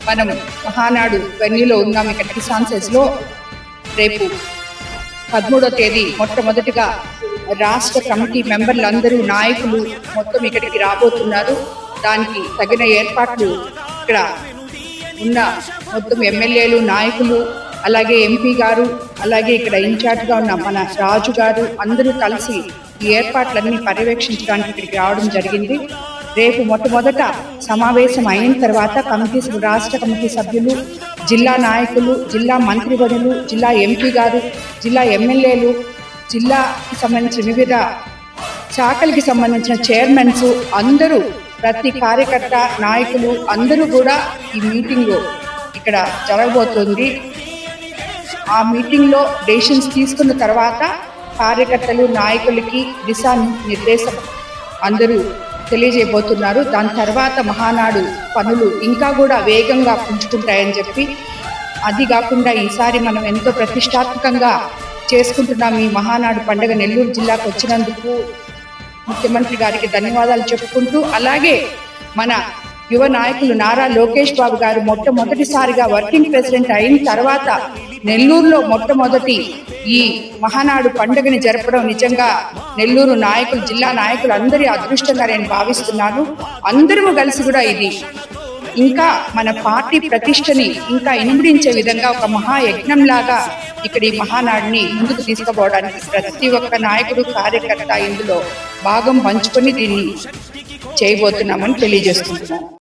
మనం మహానాడు వెన్యూలో ఉన్నాం. ఇక్కడ కిసాన్ సెస్లో రేపు 13వ తేదీ మొట్టమొదటిగా రాష్ట్ర కమిటీ మెంబర్లందరూ నాయకులు మొత్తం ఇక్కడికి రాబోతున్నారు. దానికి తగిన ఏర్పాట్లు ఇక్కడ ఉన్న మొత్తం ఎమ్మెల్యేలు, నాయకులు, అలాగే ఎంపీ గారు, అలాగే ఇక్కడ ఇన్ఛార్జ్గా ఉన్న మన రాజు గారు అందరూ కలిసి ఈ ఏర్పాట్లన్నీ పర్యవేక్షించడానికి ఇక్కడికి రావడం జరిగింది. రేపు మొట్టమొదట సమావేశం అయిన తర్వాత రాష్ట్ర కమిటీ సభ్యులు, జిల్లా నాయకులు, జిల్లా మంత్రివర్యులు, జిల్లా ఎంపీ గారు, జిల్లా ఎమ్మెల్యేలు, జిల్లాకి సంబంధించిన వివిధ శాఖలకి సంబంధించిన చైర్మన్స్ అందరూ, ప్రతి కార్యకర్త, నాయకులు అందరూ కూడా ఈ మీటింగ్లో ఇక్కడ జరగబోతుంది. ఆ మీటింగ్లో డెసిషన్స్ తీసుకున్న తర్వాత కార్యకర్తలు, నాయకులకి దిశానిర్దేశం అందరూ తెలియజేయబోతున్నారు. దాని తర్వాత మహానాడు పనులు ఇంకా కూడా వేగంగా పుంజుకుంటాయని చెప్పి, అది కాకుండా ఈసారి మనం ఎంతో ప్రతిష్టాత్మకంగా చేసుకుంటున్నాం ఈ మహానాడు పండుగ. నెల్లూరు జిల్లాకు వచ్చినందుకు ముఖ్యమంత్రి గారికి ధన్యవాదాలు చెప్పుకుంటూ, అలాగే మన యువ నాయకులు నారా లోకేష్ బాబు గారు మొట్టమొదటిసారిగా వర్కింగ్ ప్రెసిడెంట్ అయిన తర్వాత నెల్లూరులో మొట్టమొదటి ఈ మహానాడు పండుగని జరపడం నిజంగా నెల్లూరు నాయకులు, జిల్లా నాయకులు అందరి అదృష్టంగా నేను భావిస్తున్నాను. అందరము కలిసి కూడా ఇది ఇంకా మన పార్టీ ప్రతిష్టని ఇంకా ఇనుమడించే విధంగా ఒక మహాయజ్ఞంలాగా ఇక్కడ ఈ మహానాడిని ముందుకు తీసుకుపోవడానికి ప్రతి ఒక్క నాయకుడు, కార్యకర్త ఇందులో భాగం పంచుకొని దీన్ని చేయబోతున్నామని తెలియజేస్తున్నాను.